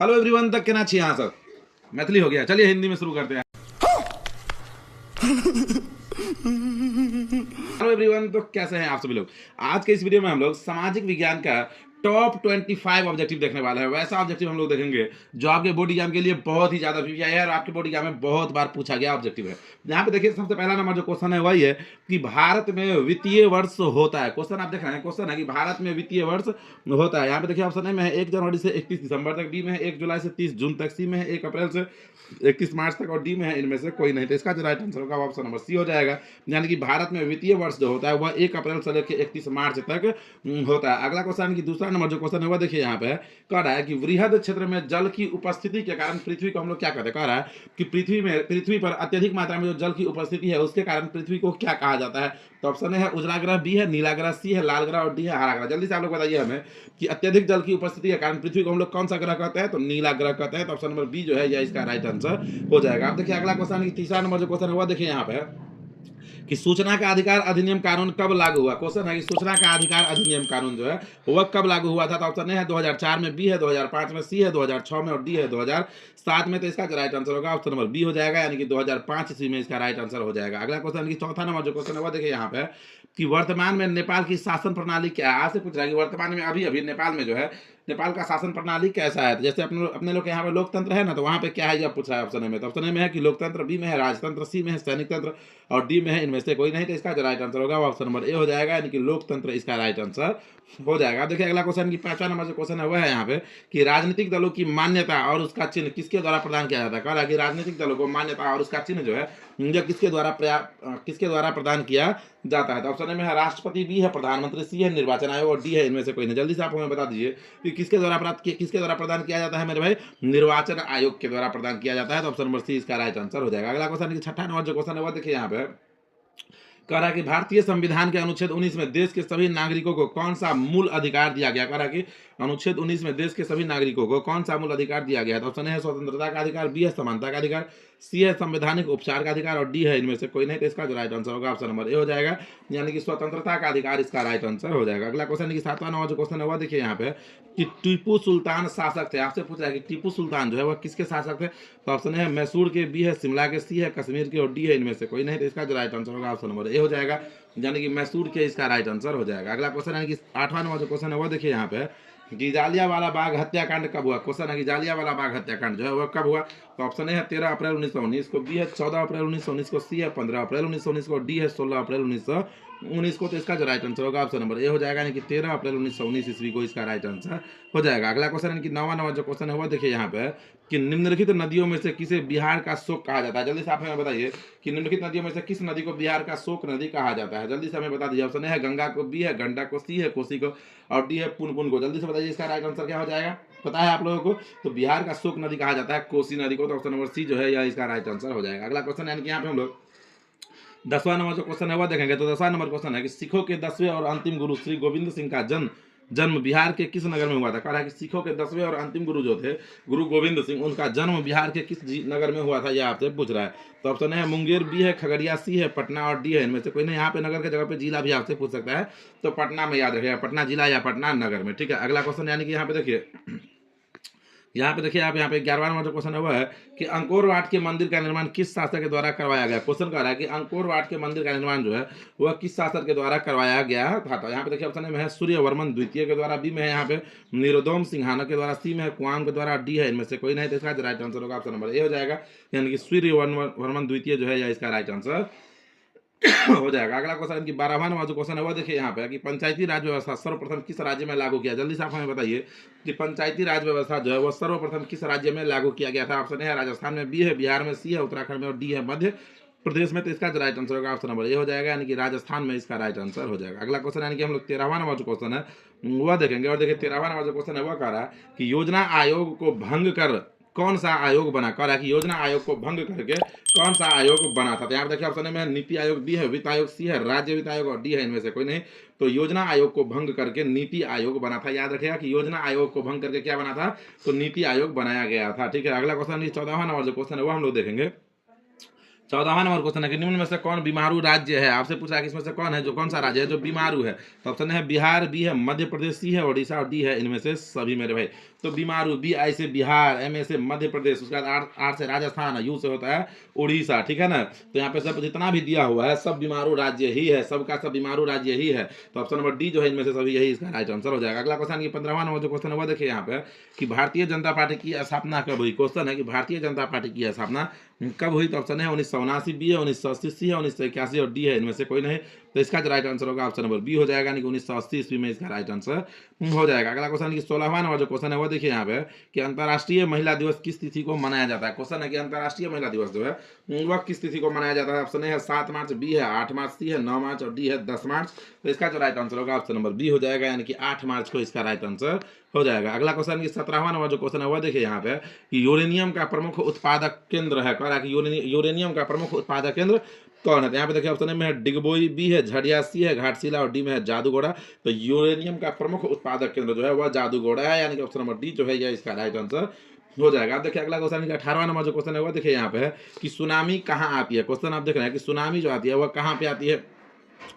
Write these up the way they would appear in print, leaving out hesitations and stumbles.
Hello everyone, तक केना छी अहाँ सब? मैथिली हो गया, चलिए हिंदी में शुरू करते हैं। हेलो एवरीवन, तो कैसे हैं आप सभी लोग? आज के इस वीडियो में हम लोग सामाजिक विज्ञान का टॉप 25 ऑब्जेक्टिव देखने वाला है। वैसा ऑब्जेक्टिव हम लोग देखेंगे जो आपके बोर्ड एग्जाम के लिए बहुत ही ज्यादा वीवीआई है और आपके बोर्ड एग्जाम में बहुत बार पूछा गया ऑब्जेक्टिव है। यहाँ पे देखिए, सबसे पहला नंबर जो क्वेश्चन है वही है कि भारत में वित्तीय वर्ष होता है। क्वेश्चन आप देख रहे हैं, क्वेश्चन है कि भारत में वित्तीय वर्ष होता है। यहाँ पे देखिए ऑप्शन ए में है 1 जनवरी से 31 दिसंबर तक, बी में है 1 जुलाई से 30 जून तक, सी में है 1 अप्रैल से 31 मार्च तक और डी में है इनमें से कोई नहीं। तो इसका जो राइट आंसर होगा ऑप्शन नंबर सी हो जाएगा। यानी कि भारत में वित्तीय वर्ष जो होता है वह 1 अप्रैल से लेकर 31 मार्च तक होता है। अगला क्वेश्चन की दूसरा नंबर जो क्वेश्चन है वह देखिए यहाँ पे कह रहा है कि वृहद क्षेत्र में जल की उपस्थिति के कारण पृथ्वी को हम लोग क्या कहते हैं। कह रहा है कि पृथ्वी पर अत्यधिक मात्रा में जो जल की उपस्थिति है उसके कारण पृथ्वी को क्या कहा जाता है। तो ऑप्शन है उजला ग्रह, बी है नीला ग्रह, सी है लाल ग्रह और डी है हरा ग्रह। जल्दी से आप लोग बताइए हमें कि अत्यधिक जल की उपस्थिति के कारण पृथ्वी को हम लोग कौन सा ग्रह कहते हैं। तो नीला ग्रह कहते हैं। तो ऑप्शन नंबर बी जो है यह इसका राइट आंसर हो जाएगा। आप देखिए अगला क्वेश्चन की तीसरा नंबर जो क्वेश्चन है वह देखिए यहाँ पे कि सूचना का अधिकार अधिनियम कानून कब लागू हुआ। क्वेश्चन है कि सूचना का अधिकार अधिनियम कानून जो है वह कब लागू हुआ था। तो ऑप्शन ए है 2004 में, बी है 2005 में, सी है 2006 में और डी है 2007 में। तो इसका जो राइट आंसर होगा ऑप्शन नंबर बी हो जाएगा, यानी कि 2005 ईस्वी में इसका राइट आंसर हो जाएगा। अगला क्वेश्चन की चौथा नंबर जो क्वेश्चन है वह देखिए यहाँ पे कि वर्तमान में नेपाल की शासन प्रणाली क्या है। आपसे पूछ रहा है कि वर्तमान में अभी अभी नेपाल में जो है नेपाल का शासन प्रणाली कैसा है। तो जैसे अपने लोग यहाँ पे लोकतंत्र है ना, तो वहाँ पे क्या है यह पूछ रहा है ऑप्शन ए में। तो ऑप्शन ए में है कि लोकतंत्र, बी में है राजतंत्र, सी में है सैनिक तंत्र और डी में है इनमें से कोई नहीं। तो इसका जो राइट आंसर होगा ऑप्शन नंबर ए हो जाएगा, यानी कि लोकतंत्र इसका राइट आंसर हो जाएगा। देखिए अगला क्वेश्चन की पांचवा नंबर जो क्वेश्चन है वह है यहाँ पे कि राजनीतिक दलों की मान्यता और उसका चिन्ह किसके द्वारा प्रदान किया जाता है। कह रहा है कि राजनीतिक दलों को मान्यता और उसका चिन्ह जो है यह किसके द्वारा प्रदान किया जाता है। तो ऑप्शन ए में है राष्ट्रपति, बी है प्रधानमंत्री, सी है निर्वाचन आयोग और डी है इनमें से कोई नहीं। जल्दी से आप हमें बता दीजिए कि किसके द्वारा प्रदान किया जाता है मेरे भाई। निर्वाचन आयोग के द्वारा प्रदान किया जाता है। तो ऑप्शन नंबर सी इसका राइट आंसर हो जाएगा। अगला क्वेश्चन की छठा नंबर जो क्वेश्चन है वह देखिए यहाँ पे कह रहा है कि भारतीय संविधान के अनुच्छेद 19 में देश के सभी नागरिकों को कौन सा मूल अधिकार दिया गया। कह रहा है कि अनुच्छेद 19 में देश के सभी नागरिकों को कौन सा मूल अधिकार दिया गया है। तो ऑप्शन है स्वतंत्रता का अधिकार, बी है समानता का अधिकार, सी है संवैधानिक उपचार का अधिकार और डी है इनमें से कोई नहीं। तो इसका जो राइट आंसर होगा ऑप्शन नंबर ए हो जाएगा, यानी कि स्वतंत्रता का अधिकार इसका राइट आंसर हो जाएगा। अगला क्वेश्चन की सातवां नंबर जो क्वेश्चन है वह देखिए यहाँ पे कि टीपू सुल्तान शासक थे। आपसे पूछ रहा है कि टीपू सुल्तान जो है वह किसके शासक थे। तो ऑप्शन है मैसूर के, बी है शिमला के, सी है कश्मीर के और डी है इनमें से कोई नहीं। तो इसका जो राइट आंसर होगा ऑप्शन नंबर ए हो जाएगा, यानी कि मैसूर के इसका राइट आंसर हो जाएगा। अगला क्वेश्चन है कि आठवां नंबर जो क्वेश्चन है वह देखिए यहाँ पे कि जालियांवाला बाग हत्याकांड कब हुआ। क्वेश्चन है कि जालियांवाला बाग हत्याकांड जो है वह कब हुआ। तो ऑप्शन ए है 13 अप्रैल 1919 को, बी है 14 अप्रैल 1919 को, सी है 15 अप्रैल 1919 को, डी है 16 अप्रैल 1919 को। तो इसका जो राइट आंसर होगा ऑप्शन नंबर ए हो जाएगा, यानी कि 13 अप्रैल 1919 ईस्वी को इसका राइट आंसर हो जाएगा। अगला क्वेश्चन है कि नौवां नंबर जो क्वेश्चन है वह देखिए यहाँ पे कि निम्नलिखित नदियों में से किसे बिहार का शोक कहा जाता है। जल्दी से आप हमें बताइए कि निम्नलिखित नदियों में से किस नदी को बिहार का शोक नदी कहा जाता है। जल्दी से हमें बता दीजिए। ऑप्शन है गंगा को, बी है गंडक को, सी है कोसी को और डी है पुनपुन को। जल्दी से बताइए इसका राइट आंसर क्या हो जाएगा, पता है आप लोगों को। तो बिहार का शोक नदी कहा जाता है कोसी नदी को। तो ऑप्शन नंबर सी जो है यह इसका राइट आंसर हो जाएगा। अगला क्वेश्चन यानी कि यहाँ पे हम लोग 10वां नंबर जो क्वेश्चन है वह देखेंगे। तो 10वां नंबर क्वेश्चन है कि सिखों के 10वें और अंतिम गुरु श्री गोविंद सिंह का जन्म बिहार के किस नगर में हुआ था। कहा है कि सिखों के 10वें और अंतिम गुरु जो थे गुरु गोविंद सिंह, उनका जन्म बिहार के किस नगर में हुआ था यह आपसे पूछ रहा है। तो ऑप्शन है मुंगेर, बी है खगड़िया, सी है पटना और डी है इनमें से कोई नहीं। यहाँ पे नगर के जगह पे जिला भी आपसे पूछ सकता है, तो पटना में याद रखिएगा, पटना जिला या पटना नगर में। ठीक है, अगला क्वेश्चन यानी कि यहाँ पे देखिए आप यहाँ पे 11वां नंबर जो क्वेश्चन है वह है कि अंकोर वाट के मंदिर का निर्माण किस शासक के द्वारा करवाया गया। क्वेश्चन कह रहा है कि अंकोर वाट के मंदिर का निर्माण जो है वह किस शासक के द्वारा करवाया गया था। तो यहाँ पे देखिए ऑप्शन में है सूर्यवर्मन द्वितीय के द्वारा, बी में है यहाँ पे निरोदोम सिंहाना के द्वारा, सी में है कुआम के द्वारा, डी है इनमें से कोई नहीं। तो इसका राइट आंसर होगा ऑप्शन नंबर ए हो जाएगा, यानी कि सूर्यवर्मन द्वितीय जो है यह इसका राइट आंसर हो जाएगा। अगला क्वेश्चन की 12वां नंबर जो क्वेश्चन है वह देखिए यहाँ पे कि पंचायती राज व्यवस्था सर्वप्रथम किस राज्य में लागू किया। जल्दी से आप हमें बताइए कि पंचायती राज व्यवस्था जो है वह सर्वप्रथम किस राज्य में लागू किया गया था। ऑप्शन है राजस्थान में, बी है बिहार में, सी है उत्तराखंड में और डी है मध्य प्रदेश में। तो इसका राइट आंसर होगा ऑप्शन नंबर ए हो जाएगा, यानी कि राजस्थान में इसका राइट आंसर हो जाएगा। अगला क्वेश्चन यानी कि हम लोग 13वां नंबर जो क्वेश्चन है वह देखेंगे। और देखिए 13वां नंबर जो क्वेश्चन है वह कह रहा है कि योजना आयोग को भंग कर कौन सा आयोग बना। कह रहा है कि योजना आयोग को भंग करके कौन सा आयोग बना था। तो यहाँ देखिए ऑप्शन में नीति आयोग, बी है वित्त आयोग, सी है राज्य वित्त आयोग और डी है इनमें से कोई नहीं। तो योजना आयोग को भंग करके नीति आयोग बना था। याद रखिएगा कि योजना आयोग को भंग करके क्या बना था, तो नीति आयोग बनाया गया था। ठीक है, अगला क्वेश्चन 14वां नंबर जो क्वेश्चन है वो हम लोग देखेंगे। 14वां नंबर क्वेश्चन है कि निम्न में से कौन बीमारू राज्य है? आपसे पूछा है कि इसमें से कौन है जो कौन सा राज्य है जो बीमारू है? तो ऑप्शन है बिहार, बी है मध्य प्रदेश, सी है ओडिशा और डी है इनमें से सभी मेरे भाई। तो बीमारू, बी आई से बिहार, एम ए से मध्य प्रदेश, उसके बाद आर से राजस्थान, यू से होता है उड़ीसा, ठीक है ना। तो यहाँ पे सब जितना भी दिया हुआ है सब बीमारू राज्य ही है, सबका सब बीमारू राज्य ही है। तो ऑप्शन नंबर डी जो है इनमें से सभी यही इसका राइट आंसर हो जाएगा। अगला क्वेश्चन की 15वां नंबर जो क्वेश्चन है वो देखिए यहाँ पे कि भारतीय जनता पार्टी की स्थापना कब हुई? क्वेश्चन है कि भारतीय जनता पार्टी की स्थापना कब हुई? तो ऑप्शन है 1979, बी है 1980, सी है 1981 और डी है इनमें से कोई नहीं। तो इसका जो राइट आंसर होगा ऑप्शन नंबर बी हो जाएगा, यानी कि 1980 ईस्वी में इसका राइट आंसर हो जाएगा। अगला क्वेश्चन की 16वां नंबर जो क्वेश्चन है वो देखिए यहाँ पे कि अंतर्राष्ट्रीय महिला दिवस किस तिथि को मनाया जाता है? क्वेश्चन है कि अंतर्राष्ट्रीय महिला दिवस जो है वह किस तिथि को मनाया जाता है? ऑप्शन है 7 मार्च, बी है 8 मार्च, सी है 9 मार्च और डी है 10 मार्च। तो इसका जो राइट आंसर होगा ऑप्शन नंबर बी हो जाएगा, यानी कि 8 मार्च को इसका राइट आंसर हो जाएगा। अगला क्वेश्चन की 17वां नंबर जो क्वेश्चन है वो देखिए यहाँ पे कि यूरेनियम का प्रमुख उत्पादक केंद्र है, कह रहा है कि यूरेनियम का प्रमुख उत्पादक केंद्र कौन है? तो यहाँ पे देखिए ऑप्शन में है डिगबोई, बी है झड़िया, सी है घाटशिला और डी में है जादूगोड़ा। तो यूरेनियम का प्रमुख उत्पादक केंद्र जो है वह जादूगोड़ा है, यानी कि ऑप्शन नंबर डी जो है यह इसका राइट आंसर हो जाएगा। अब देखिए अगला क्वेश्चन का 18वां नंबर जो क्वेश्चन है वो देखिए यहाँ पे है कि सुनामी कहाँ आती है? क्वेश्चन आप देख रहे हैं कि सुनामी जो आती है वह कहाँ पे आती है?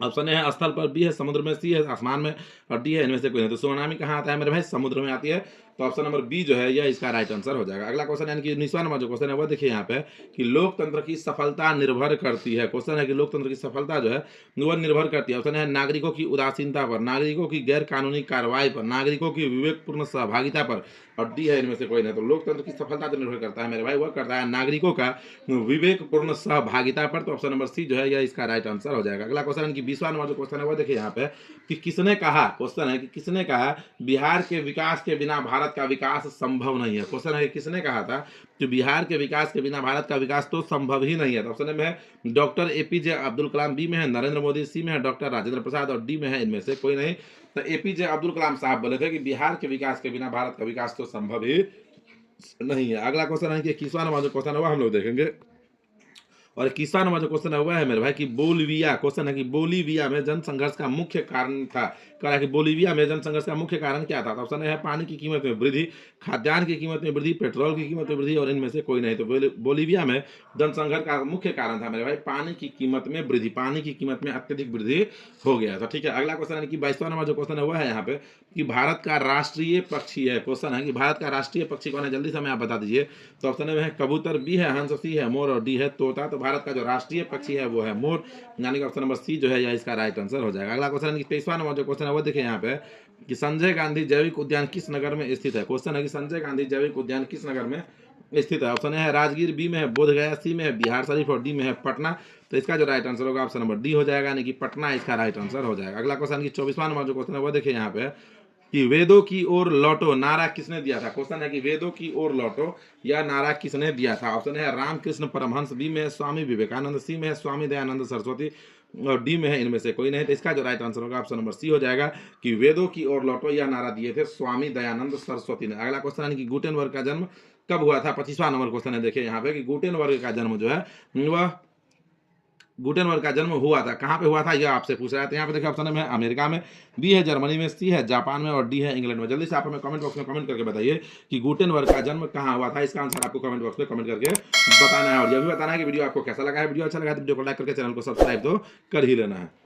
ऑप्शन ए है स्थल पर, बी है समुद्र में, सी है आसमान में और डी है इनमें से कोई नहीं। तो सुनामी कहाँ आता है मेरे भाई? समुद्र में आती है। तो ऑप्शन नंबर बी जो है यह इसका राइट आंसर हो जाएगा। अगला क्वेश्चन यानी कि 19वां नंबर जो क्वेश्चन है वो देखिए यहाँ पे कि लोकतंत्र की सफलता निर्भर करती है। क्वेश्चन है कि लोकतंत्र की सफलता जो है वह निर्भर करती है। ऑप्शन है नागरिकों की उदासीनता पर, नागरिकों की गैर कानूनी कार्रवाई पर, नागरिकों की विवेकपूर्ण सहभागिता पर और डी है इनमें से कोई नहीं। तो लोकतंत्र की सफलता जो निर्भर करता है मेरे भाई वह करता है नागरिकों का विवेकपूर्ण सहभागिता पर। तो ऑप्शन नंबर सी जो है यह इसका राइट आंसर हो जाएगा। अगला क्वेश्चन की 20वां नंबर जो क्वेश्चन है वो देखिए यहाँ पे कि किसने कहा, क्वेश्चन है कि किसने कहा बिहार के विकास के बिना भारत का विकास संभव नहीं है? क्वेश्चन है कि किसने कहा था कि बिहार के विकास के बिना भारत का विकास तो संभव ही नहीं है? तो ऑप्शन में है doctor APJ Abdul Kalam, B में है नरेंद्र मोदी, सी में है डॉक्टर राजेंद्र प्रसाद और डी में है इनमें से कोई नहीं। तो एपीजे अब्दुल कलाम साहब बोले थे कि बिहार के विकास के बिना भारत का विकास तो संभव ही नहीं है। अगला क्वेश्चन है कि 21वां नंबर जो क्वेश्चन है वो हम लोग देखेंगे और 21वां नंबर जो क्वेश्चन है वह है मेरे भाई कि बोलिविया, क्वेश्चन है कि बोलिविया में जनसंघर्ष का मुख्य कारण था, कह रहा है कि बोलिविया में जनसंघर्ष का मुख्य कारण क्या था? तो ऑप्शन है पानी की कीमत में वृद्धि, खाद्यान्न की कीमत में वृद्धि, पेट्रोल की कीमत में वृद्धि और इनमें से कोई नहीं। तो बोलिविया में जनसंघर्ष का मुख्य कारण था मेरे भाई पानी की कीमत में वृद्धि, पानी की कीमत में अत्यधिक वृद्धि हो गया था, ठीक है। अगला क्वेश्चन है कि 22वां नंबर जो क्वेश्चन है वह है यहाँ पे कि भारत का राष्ट्रीय पक्षी है। क्वेश्चन है कि भारत का राष्ट्रीय पक्षी कौन है? जल्दी से हमें आप बता दीजिए। तो ऑप्शन में है कबूतर, बी है हंस, सी है मोर और डी है तोता। तो भारत का जो राष्ट्रीय पक्षी है वो है मोर, यानी कि ऑप्शन नंबर सी जो है यह इसका राइट आंसर हो जाएगा। अगला क्वेश्चन 23वां नंबर जो क्वेश्चन है वो देखिए यहाँ पे कि संजय गांधी जैविक उद्यान किस नगर में स्थित है? क्वेश्चन है कि संजय गांधी जैविक उद्यान किस नगर में स्थित है? ऑप्शन है राजगीर, बी में है बोधगया, सी में है बिहार शरीफ और डी में है पटना। तो इसका जो राइट आंसर होगा ऑप्शन नंबर डी हो जाएगा, यानी कि पटना इसका राइट आंसर हो जाएगा। अगला क्वेश्चन की 24वां नंबर जो क्वेश्चन है वो देखिए यहाँ पे कि वेदों की ओर लौटो नारा किसने दिया था? क्वेश्चन है कि वेदों की ओर लौटो यह नारा किसने दिया था? ऑप्शन है रामकृष्ण परमहंस, बी में है स्वामी विवेकानंद, सी में है स्वामी दयानंद सरस्वती और डी में है इनमें से कोई नहीं। तो इसका जो राइट आंसर होगा ऑप्शन नंबर सी हो जाएगा कि वेदों की ओर लौटो यह नारा दिए थे स्वामी दयानंद सरस्वती ने। अगला क्वेश्चन है कि गुटेनबर्ग का जन्म कब हुआ था? 25वां नंबर क्वेश्चन है देखिए यहाँ पे कि गुटेनबर्ग का जन्म जो है वह गुटेनबर्ग का जन्म हुआ था, कहाँ पे हुआ था यह आपसे पूछ रहा है। तो यहाँ पे देखिए ऑप्शन में है अमेरिका में, बी है जर्मनी में, सी है जापान में और डी है इंग्लैंड में। जल्दी से आप हमें कमेंट बॉक्स में कमेंट करके बताइए कि गुटेनबर्ग का जन्म कहाँ हुआ था। इसका आंसर आपको कमेंट बॉक्स में कमेंट करके बताना है और यह भी बताना है कि वीडियो आपको कैसा लगा है। वीडियो अच्छा लगा तो वीडियो को लाइक करके चैनल को सब्सक्राइब तो कर ही लेना है।